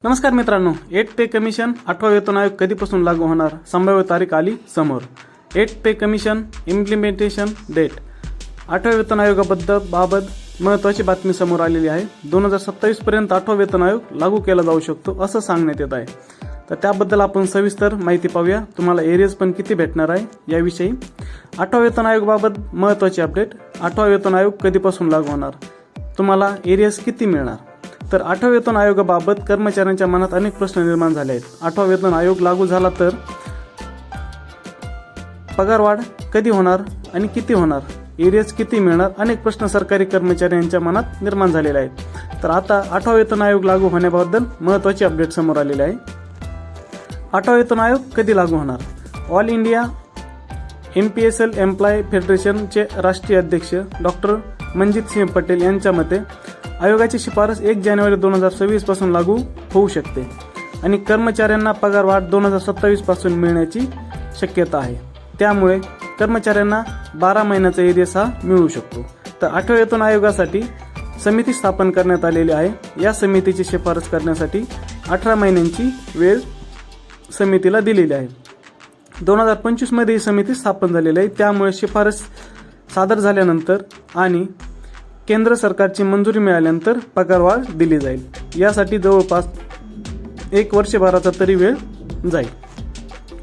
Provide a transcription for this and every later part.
नमस्कार मित्रांनो, 8 पे कमिशन 8वा वेतन आयोग कधीपासून लागू होणार, संभाव्य तारीख आली समोर। 8 पे कमिशन इम्प्लिमेंटेशन डेट 8व्या वेतन आयोगाबाबत महत्त्वाची बातमी समोर आलेली आहे। 2027 पर्यंत 8वा वेतन आयोग लागू केला जाऊ शकतो असं सांगण्यात येत आहे। तर त्याबद्दल आपण सविस्तर माहिती पाहूया। तुम्हाला एरियर्स पण किती भेटणार आहे याविषयी। 8वा वेतन आयोगाबाबत महत्त्वाची अपडेट। 8वा वेतन आयोग कधीपासून लागू होणार, तुम्हाला एरियर्स किती मिळणार। तर 8व्या वेतन आयोगाबाबत कर्मचाऱ्यांच्या मनात अनेक प्रश्न निर्माण झाले आहेत। 8वा वेतन आयोग लागू झाला तर पगारवाढ कधी होणार आणि किती होणार, एरियर्स किती मिळणार, अनेक प्रश्न सरकारी कर्मचाऱ्यांच्या मनात निर्माण झालेले आहेत। तर आता 8वा वेतन आयोग लागू होण्याबद्दल महत्त्वाची अपडेट समोर आलेली आहे। 8वा वेतन आयोग कधी लागू होणार। ऑल इंडिया MPSL एम्प्लॉय फेडरेशनचे राष्ट्रीय अध्यक्ष डॉक्टर मनजीत सिंह पटेल यांच्या मते आयोगाची शिफारस 1 जानेवारी 2026 पासून लागू होऊ शकते आणि कर्मचाऱ्यांना पगारवाढ 2027 पासून मिळण्याची शक्यता आहे। त्यामुळे कर्मचाऱ्यांना 12 महिन्याचा एरियस हा मिळू शकतो। तर 8व्या वेतन आयोगासाठी समिती स्थापन करण्यात आलेली आहे। या समितीची शिफारस करण्यासाठी 18 महिन्यांची वेळ समितीला दिलेली आहे। 2025 मध्ये ही समिती स्थापन झालेली आहे। त्यामुळे शिफारस सादर झाल्यानंतर आणि केंद्र सरकारची मंजुरी मिळाल्यानंतर पगारवाढ दिली जाईल। यासाठी जवळपास 1 वर्षभराचा तरी वेळ जाईल।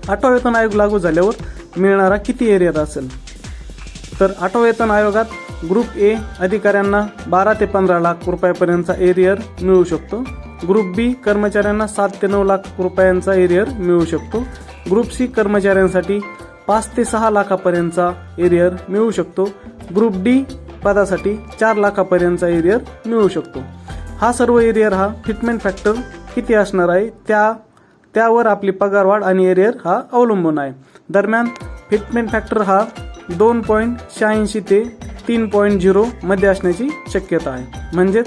8वा वेतन आयोग लागू झाल्यावर मिळणारा किती एरियर असेल, तर 8वा वेतन आयोगात ग्रुप ए अधिकाऱ्यांना 12 ते 15 लाख रुपयापर्यंतचा एरियर मिळू शकतो। ग्रुप बी कर्मचाऱ्यांना 7 ते 9 लाख रुपयांचा एरियर मिळू शकतो। ग्रुप सी कर्मचाऱ्यांसाठी 5 ते 6 लाखापर्यंतचा एरियर मिळू शकतो। ग्रुप डी पदासाठी 4 लाखापर्यंतचा एरियर मिळू शकतो। हा सर्व एरियर हा फिटमेंट फॅक्टर किती असणार आहे त्यावर आपली पगारवाढ आणि एरियर हा अवलंबून आहे। दरम्यान फिटमेंट फॅक्टर हा 2.86 ते 3.0 मध्ये असण्याची शक्यता आहे। म्हणजे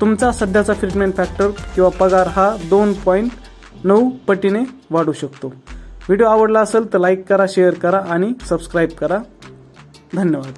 तुमचा सध्याचा फिटमेंट फॅक्टर किंवा पगार हा 2.9 पटीने वाढू शकतो। व्हिडिओ आवडला असेल तर लाईक करा, शेअर करा आणि सबस्क्राईब करा। धन्यवाद।